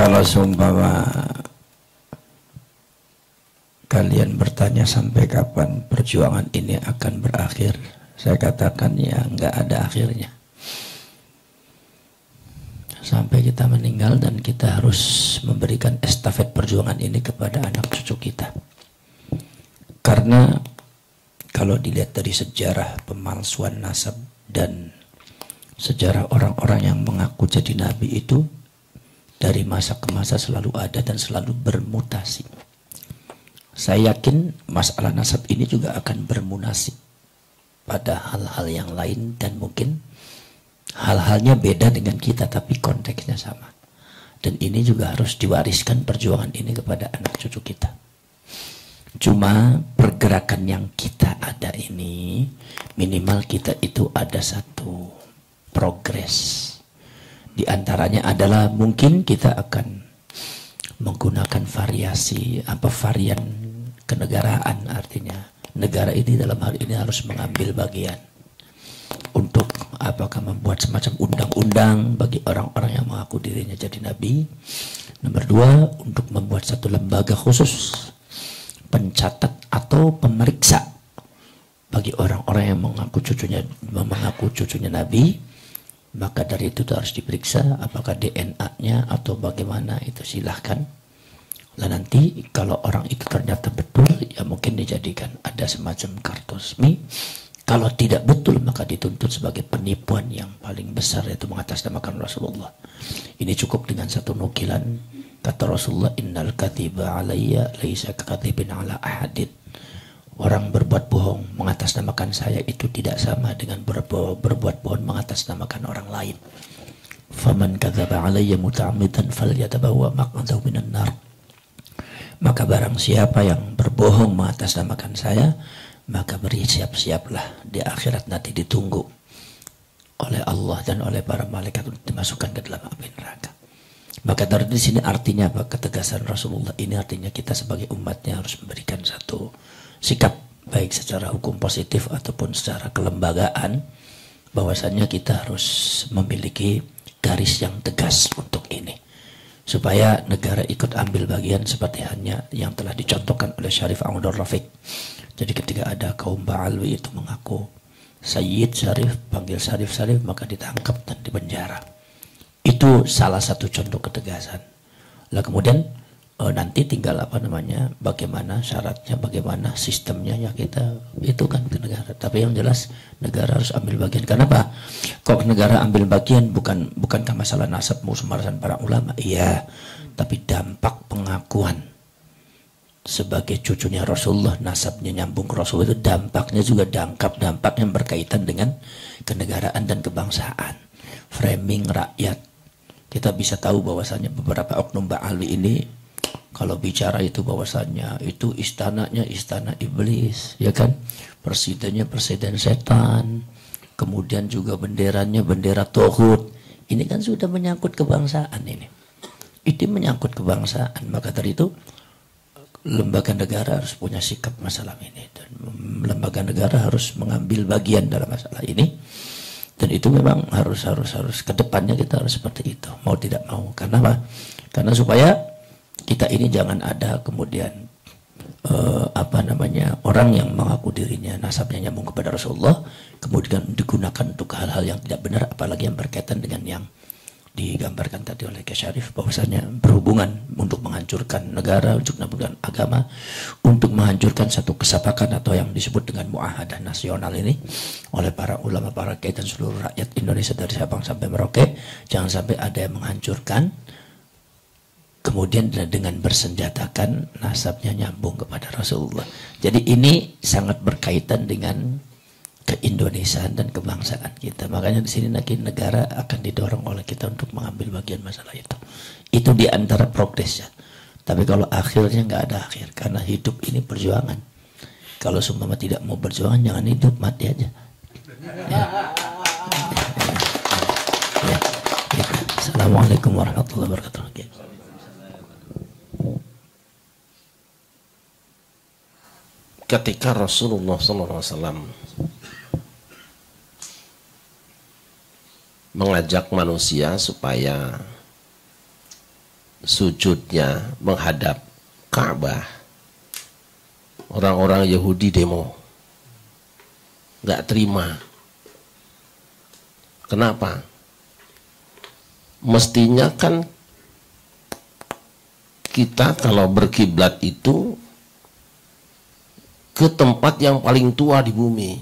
Kalau seumpama kalian bertanya sampai kapan perjuangan ini akan berakhir, saya katakan ya nggak ada akhirnya. Sampai kita meninggal dan kita harus memberikan estafet perjuangan ini kepada anak cucu kita. Karena kalau dilihat dari sejarah pemalsuan nasab dan sejarah orang-orang yang mengaku jadi nabi itu, dari masa ke masa selalu ada dan selalu bermutasi. Saya yakin masalah nasab ini juga akan bermunasib pada hal-hal yang lain dan mungkin hal-halnya beda dengan kita tapi konteksnya sama. Dan ini juga harus diwariskan perjuangan ini kepada anak cucu kita. Cuma pergerakan yang kita ada ini minimal kita itu ada satu progres. Di antaranya adalah mungkin kita akan menggunakan varian kenegaraan, artinya negara ini dalam hal ini harus mengambil bagian untuk apakah membuat semacam undang-undang bagi orang-orang yang mengaku dirinya jadi nabi. Nomor dua, untuk membuat satu lembaga khusus pencatat atau pemeriksa bagi orang-orang yang mengaku cucunya nabi. Maka dari itu harus diperiksa apakah DNA-nya atau bagaimana, itu silahkan. Nah nanti kalau orang itu ternyata betul, ya mungkin dijadikan ada semacam kartu resmi. Kalau tidak betul maka dituntut sebagai penipuan yang paling besar, yaitu mengatasnamakan Rasulullah. Ini cukup dengan satu nukilan kata Rasulullah, innal katiba alayya laisa kakatibin ala ahadin. Orang berbuat bohong mengatasnamakan saya itu tidak sama dengan berbuat bohong mengatasnamakan orang lain. Faman kadzaba alayya muta'ammidan falyatabawwa maq'adahu minan nar. Maka barang siapa yang berbohong mengatasnamakan saya, maka bersiap-siaplah di akhirat nanti ditunggu oleh Allah dan oleh para malaikat untuk dimasukkan ke dalam api neraka. Maka dari di sini artinya apa? Ketegasan Rasulullah ini artinya kita sebagai umatnya harus memberikan satu sikap baik secara hukum positif ataupun secara kelembagaan, bahwasannya kita harus memiliki garis yang tegas untuk ini supaya negara ikut ambil bagian seperti hanya yang telah dicontohkan oleh Syarif Ahmad Rafiq. Jadi ketika ada kaum Ba'alwi itu mengaku Sayyid Syarif, panggil Syarif, maka ditangkap dan dipenjara. Itu salah satu contoh ketegasan. Lah kemudian nanti tinggal bagaimana syaratnya, bagaimana sistemnya, ya kita itu kan ke negara. Tapi yang jelas negara harus ambil bagian. Kenapa? Kok negara ambil bagian? Bukankah masalah nasab musmarasan para ulama? Iya, tapi dampak pengakuan sebagai cucunya Rasulullah, nasabnya nyambung ke Rasul, itu dampaknya juga dampak yang berkaitan dengan kenegaraan dan kebangsaan. Framing rakyat. Kita bisa tahu bahwasannya beberapa oknum Ba'alwi ini kalau bicara itu bahwasannya itu istananya istana iblis, ya kan? Presidennya presiden setan, kemudian juga benderanya bendera tauhid. Ini kan sudah menyangkut kebangsaan ini. Itu menyangkut kebangsaan, maka dari itu lembaga negara harus punya sikap masalah ini, dan lembaga negara harus mengambil bagian dalam masalah ini. Dan itu memang harus kedepannya kita harus seperti itu, mau tidak mau. Karena apa? Karena supaya kita ini jangan ada kemudian orang yang mengaku dirinya nasabnya nyambung kepada Rasulullah kemudian digunakan untuk hal-hal yang tidak benar, apalagi yang berkaitan dengan yang digambarkan tadi oleh Kiai Syarif, bahwasanya berhubungan untuk menghancurkan negara, untuk menghancurkan agama, untuk menghancurkan satu kesepakatan atau yang disebut dengan muahadah nasional ini oleh para ulama, para kiai dan seluruh rakyat Indonesia dari Sabang sampai Merauke. Jangan sampai ada yang menghancurkan kemudian dengan bersenjatakan nasabnya nyambung kepada Rasulullah. Jadi ini sangat berkaitan dengan keindonesiaan dan kebangsaan kita. Makanya di sini lagi negara akan didorong oleh kita untuk mengambil bagian masalah itu. Itu di antara progresnya. Tapi kalau akhirnya nggak ada akhir, karena hidup ini perjuangan. Kalau seumpama tidak mau berjuang, jangan hidup, mati aja. Ya. Ya. Ya. Assalamualaikum warahmatullahi wabarakatuh. Ketika Rasulullah SAW mengajak manusia supaya sujudnya menghadap Ka'bah, orang-orang Yahudi demo, nggak terima. Kenapa? Mestinya kan kita kalau berkiblat itu ke tempat yang paling tua di bumi,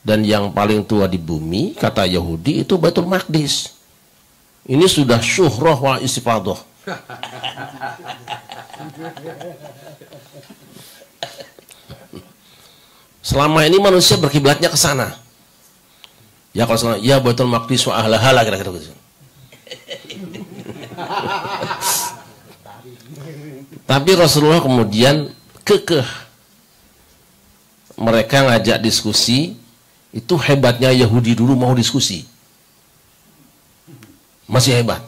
dan yang paling tua di bumi kata Yahudi itu Baitul Maqdis. Ini sudah syuhrah wa istifadah. Selama ini manusia berkiblatnya ke sana. Ya kalau selama, ya Baitul Maqdis wa ahlahala, kira-kira gitu. Tapi Rasulullah kemudian kekeh. Mereka ngajak diskusi. Itu hebatnya Yahudi dulu mau diskusi. Masih hebat.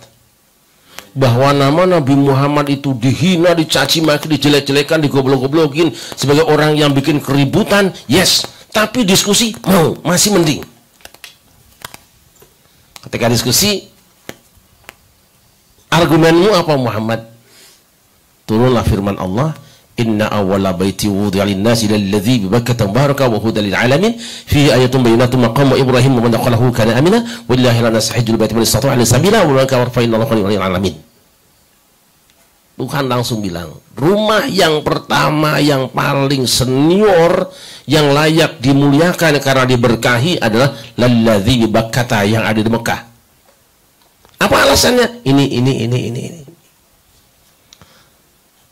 Bahwa nama Nabi Muhammad itu dihina, dicaci maki, dijelek-jelekan, digoblok-goblokin sebagai orang yang bikin keributan. Yes. Tapi diskusi mau, masih mending. Ketika diskusi, argumenmu apa Muhammad? Turunlah firman Allah, inna awwala baiti wudi'a lin-nasi lalladzi bi Bakkah mubaraka wa hudan lil alamin fihi ayatun bayyinatun maqamu Ibrahim wa man dakhalahu kana amina wallahi la nasahijul baita man istata'a ila sabila wa man kafara fa inna Allaha ghaniyyun 'anil alamin. Tuhan langsung bilang, rumah yang pertama yang paling senior yang layak dimuliakan karena diberkahi adalah lalladzi bi Bakkah, yang ada di Mekah. Apa alasannya? Ini.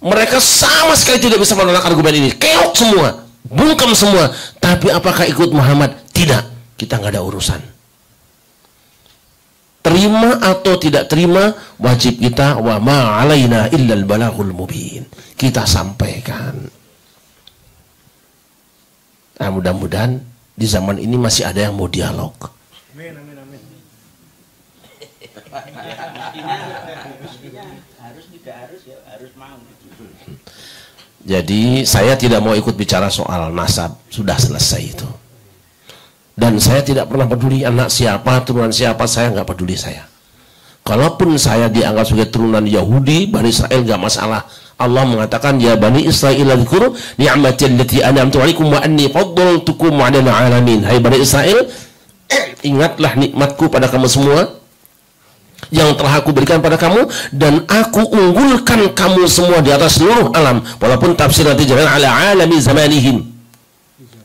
Mereka sama sekali tidak bisa menolak argumen ini. Keok semua, bungkam semua. Tapi apakah ikut Muhammad? Tidak. Kita nggak ada urusan. Terima atau tidak terima, wajib kita wa ma alaina illal balaghul mubin. Kita sampaikan. Nah, mudah-mudahan di zaman ini masih ada yang mau dialog. Amin. Harus mau. Jadi saya tidak mau ikut bicara soal nasab, sudah selesai itu. Dan saya tidak pernah peduli anak siapa, turunan siapa, saya nggak peduli saya. Kalaupun saya dianggap sebagai turunan Yahudi, Bani Israel nggak masalah. Allah mengatakan, ya Bani Israel dzkuru ni'mati allati an'amtu 'alaikum wa anni faddaltukum 'alal 'alamin. Hai Bani Israel, ingatlah nikmatku pada kamu semua yang telah aku berikan pada kamu, dan aku unggulkan kamu semua di atas seluruh alam. Walaupun tafsir nanti jangan ala alami zamanihim,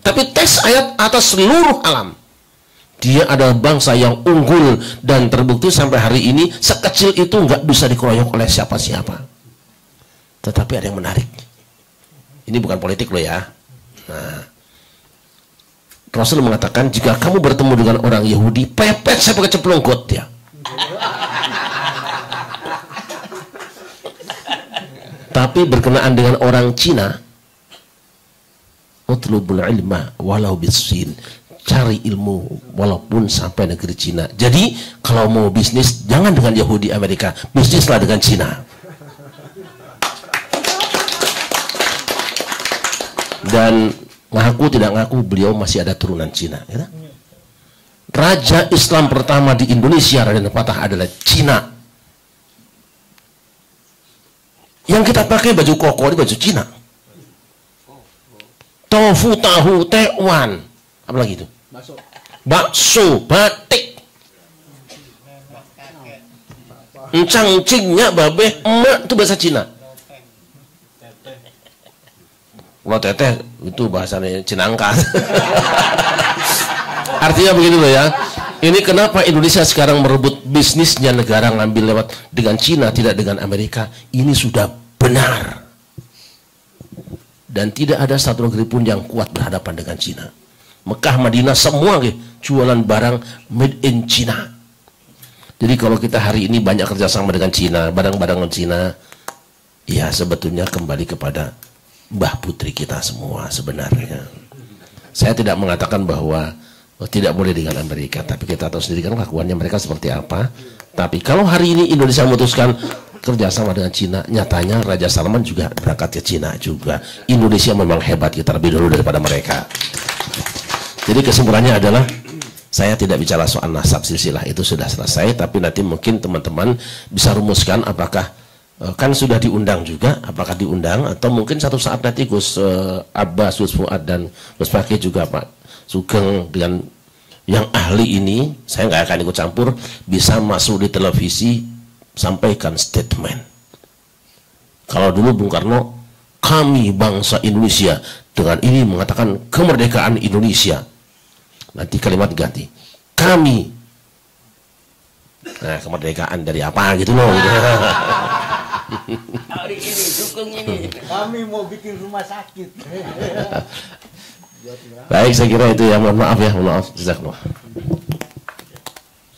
tapi teks ayat atas seluruh alam. Dia adalah bangsa yang unggul, dan terbukti sampai hari ini sekecil itu nggak bisa dikeroyok oleh siapa-siapa. Tetapi ada yang menarik. Ini bukan politik loh ya. Nah, Rasul mengatakan, jika kamu bertemu dengan orang Yahudi, pepet saya pakai ceplong got ya. Tapi berkenaan dengan orang Cina, utlubul ilma walau bisin, cari ilmu walaupun sampai negeri Cina. Jadi kalau mau bisnis jangan dengan Yahudi Amerika, bisnislah dengan Cina. Dan ngaku tidak ngaku beliau masih ada turunan Cina, ya? Raja Islam pertama di Indonesia, Raden Patah, adalah Cina. Yang kita pakai baju koko ini baju Cina. Tofu, tahu, tekwan, apa lagi itu? Bakso, batik, encang-cingnya, babeh, emak, itu bahasa Cina. Kalau teteh itu bahasanya Cinangka. Artinya begitu loh ya. Ini kenapa Indonesia sekarang merebut bisnisnya negara ngambil lewat dengan Cina, tidak dengan Amerika. Ini sudah benar. Dan tidak ada satu negeri pun yang kuat berhadapan dengan Cina. Mekah, Madinah, semua jualan barang made in China. Jadi kalau kita hari ini banyak kerjasama dengan Cina, barang-barang Cina, ya sebetulnya kembali kepada Mbah Putri kita semua sebenarnya. Saya tidak mengatakan bahwa tidak boleh dengan Amerika, tapi kita tahu sendiri kan kelakuannya mereka seperti apa. Tapi kalau hari ini Indonesia memutuskan kerjasama dengan Cina, nyatanya Raja Salman juga berangkat ke Cina juga. Indonesia memang hebat, kita lebih dulu daripada mereka. Jadi kesimpulannya adalah, saya tidak bicara soal nasab silsilah, itu sudah selesai. Tapi nanti mungkin teman-teman bisa rumuskan apakah kan sudah diundang juga, apakah diundang atau mungkin satu saat nanti Gus Abbas, Gus Fuad dan Gus Fakih juga Pak Sugeng dengan yang ahli ini, saya nggak akan ikut campur, bisa masuk di televisi sampaikan statement. Kalau dulu Bung Karno, kami bangsa Indonesia dengan ini mengatakan kemerdekaan Indonesia, nanti kalimat ganti kami, nah kemerdekaan dari apa gitu loh. Hari ini dukung ini. Kami mau bikin rumah sakit. Baik, saya kira itu ya, mohon maaf ya, mohon maaf. Jazakallah.